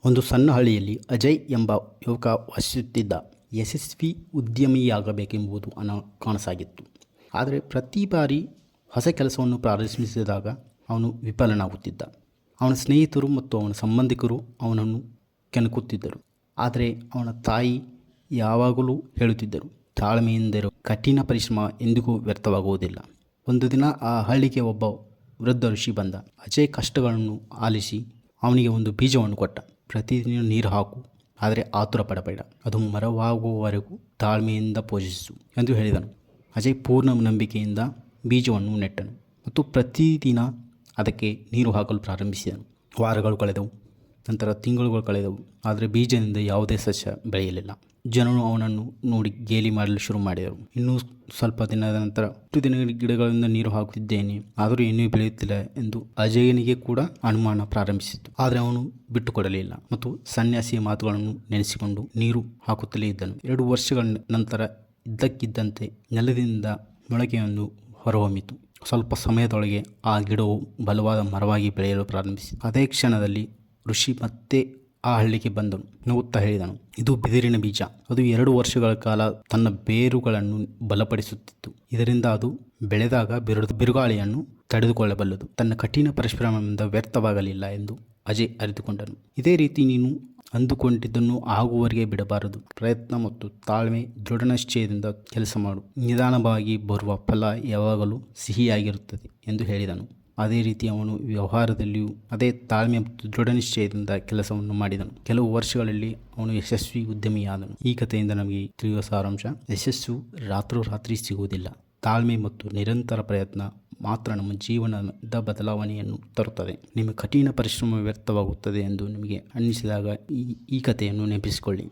ಒಂದು ಸಣ್ಣ ಹಳ್ಳಿಯಲ್ಲಿ ಅಜಯ್ ಎಂಬ ಯುವಕ ವಾಸಿಸುತ್ತಿದ್ದ. ಯಶಸ್ವಿ ಉದ್ಯಮಿಯಾಗಬೇಕೆಂಬುದು ಅವನ ಕನಸಾಗಿತ್ತು. ಆದರೆ ಪ್ರತಿ ಬಾರಿ ಹೊಸ ಕೆಲಸವನ್ನು ಪ್ರಾರಂಭಿಸಿದಾಗ ಅವನು ವಿಫಲನಾಗುತ್ತಿದ್ದ. ಅವನ ಸ್ನೇಹಿತರು ಮತ್ತು ಅವನ ಸಂಬಂಧಿಕರು ಅವನನ್ನು ಕೆಣಕುತ್ತಿದ್ದರು. ಆದರೆ ಅವನ ತಾಯಿ ಯಾವಾಗಲೂ ಹೇಳುತ್ತಿದ್ದರು, ತಾಳ್ಮೆಯಿಂದಿರು, ಕಠಿಣ ಪರಿಶ್ರಮ ಎಂದಿಗೂ ವ್ಯರ್ಥವಾಗುವುದಿಲ್ಲ. ಒಂದು ದಿನ ಆ ಹಳ್ಳಿಗೆ ಒಬ್ಬ ವೃದ್ಧ ಋಷಿ ಬಂದ. ಅಜಯ್ ಕಷ್ಟಗಳನ್ನು ಆಲಿಸಿ ಅವನಿಗೆ ಒಂದು ಬೀಜವನ್ನು ಕೊಟ್ಟ. ಪ್ರತಿದಿನ ನೀರು ಹಾಕು, ಆದರೆ ಆತುರ ಪಡಬೇಡ, ಅದು ಮರವಾಗುವವರೆಗೂ ತಾಳ್ಮೆಯಿಂದ ಪೋಷಿಸು ಎಂದು ಹೇಳಿದನು. ಅಜಯ್ ಪೂರ್ಣ ನಂಬಿಕೆಯಿಂದ ಬೀಜವನ್ನು ನೆಟ್ಟನು ಮತ್ತು ಪ್ರತಿದಿನ ಅದಕ್ಕೆ ನೀರು ಹಾಕಲು ಪ್ರಾರಂಭಿಸಿದನು. ವಾರಗಳು ಕಳೆದವು, ನಂತರ ತಿಂಗಳುಗಳು ಕಳೆದವು, ಆದರೆ ಬೀಜದಿಂದ ಯಾವುದೇ ಸಸ್ಯ ಬೆಳೆಯಲಿಲ್ಲ. ಜನರು ಅವನನ್ನು ನೋಡಿ ಗೇಲಿ ಮಾಡಲು ಶುರು ಮಾಡಿದರು. ಇನ್ನೂ ಸ್ವಲ್ಪ ದಿನದ ನಂತರ, ಇಷ್ಟು ದಿನ ಗಿಡಗಳಿಂದ ನೀರು ಹಾಕುತ್ತಿದ್ದೇನೆ, ಆದರೂ ಏನೂ ಬೆಳೆಯುತ್ತಿಲ್ಲ ಎಂದು ಅಜಯನಿಗೆ ಕೂಡ ಅನುಮಾನ ಪ್ರಾರಂಭಿಸಿತು. ಆದರೆ ಅವನು ಬಿಟ್ಟುಕೊಡಲಿಲ್ಲ ಮತ್ತು ಸನ್ಯಾಸಿಯ ಮಾತುಗಳನ್ನು ನೆನೆಸಿಕೊಂಡು ನೀರು ಹಾಕುತ್ತಲೇ ಇದ್ದನು. 2 ವರ್ಷಗಳ ನಂತರ ಇದ್ದಕ್ಕಿದ್ದಂತೆ ನೆಲದಿಂದ ಮೊಳಕೆಯೊಂದು ಹೊರಹೊಮ್ಮಿತು. ಸ್ವಲ್ಪ ಸಮಯದೊಳಗೆ ಆ ಗಿಡವು ಬಲವಾದ ಮರವಾಗಿ ಬೆಳೆಯಲು ಪ್ರಾರಂಭಿಸಿತು. ಅದೇ ಕ್ಷಣದಲ್ಲಿ ಋಷಿ ಮತ್ತೆ ಆ ಹಳ್ಳಿಗೆ ಬಂದನು. ನಗುತ್ತಾ ಹೇಳಿದನು, ಇದು ಬಿದಿರಿನ ಬೀಜ. ಅದು 2 ವರ್ಷಗಳ ಕಾಲ ತನ್ನ ಬೇರುಗಳನ್ನು ಬಲಪಡಿಸುತ್ತಿತ್ತು. ಇದರಿಂದ ಅದು ಬೆಳೆದಾಗ ಬಿರುಗಾಳಿಯನ್ನು ತಡೆದುಕೊಳ್ಳಬಲ್ಲದು. ತನ್ನ ಕಠಿಣ ಪರಿಶ್ರಮದಿಂದ ವ್ಯರ್ಥವಾಗಲಿಲ್ಲ ಎಂದು ಅಜಯ್ ಅರಿತುಕೊಂಡನು. ಇದೇ ರೀತಿ ನೀನು ಅಂದುಕೊಂಡಿದ್ದನ್ನು ಆಗುವವರೆಗೆ ಬಿಡಬಾರದು. ಪ್ರಯತ್ನ ಮತ್ತು ತಾಳ್ಮೆ, ದೃಢನಿಶ್ಚಯದಿಂದ ಕೆಲಸ ಮಾಡು. ನಿಧಾನವಾಗಿ ಬರುವ ಫಲ ಯಾವಾಗಲೂ ಸಿಹಿಯಾಗಿರುತ್ತದೆ ಎಂದು ಹೇಳಿದನು. ಅದೇ ರೀತಿ ಅವನು ವ್ಯವಹಾರದಲ್ಲಿಯೂ ಅದೇ ತಾಳ್ಮೆ ಮತ್ತು ದೃಢನಿಶ್ಚಯದಿಂದ ಕೆಲಸವನ್ನು ಮಾಡಿದನು. ಕೆಲವು ವರ್ಷಗಳಲ್ಲಿ ಅವನು ಯಶಸ್ವಿ ಉದ್ಯಮಿಯಾದನು. ಈ ಕಥೆಯಿಂದ ನಮಗೆ ತಿಳಿಯುವ ಸಾರಾಂಶ: ಯಶಸ್ಸು ರಾತ್ರೋರಾತ್ರಿ ಸಿಗುವುದಿಲ್ಲ. ತಾಳ್ಮೆ ಮತ್ತು ನಿರಂತರ ಪ್ರಯತ್ನ ಮಾತ್ರ ನಮ್ಮ ಜೀವನದ ಬದಲಾವಣೆಯನ್ನು ತರುತ್ತದೆ. ನಿಮ್ಮ ಕಠಿಣ ಪರಿಶ್ರಮ ವ್ಯರ್ಥವಾಗುತ್ತದೆ ಎಂದು ನಿಮಗೆ ಅನ್ನಿಸಿದಾಗ ಈ ಕಥೆಯನ್ನು ನೆನಪಿಸಿಕೊಳ್ಳಿ.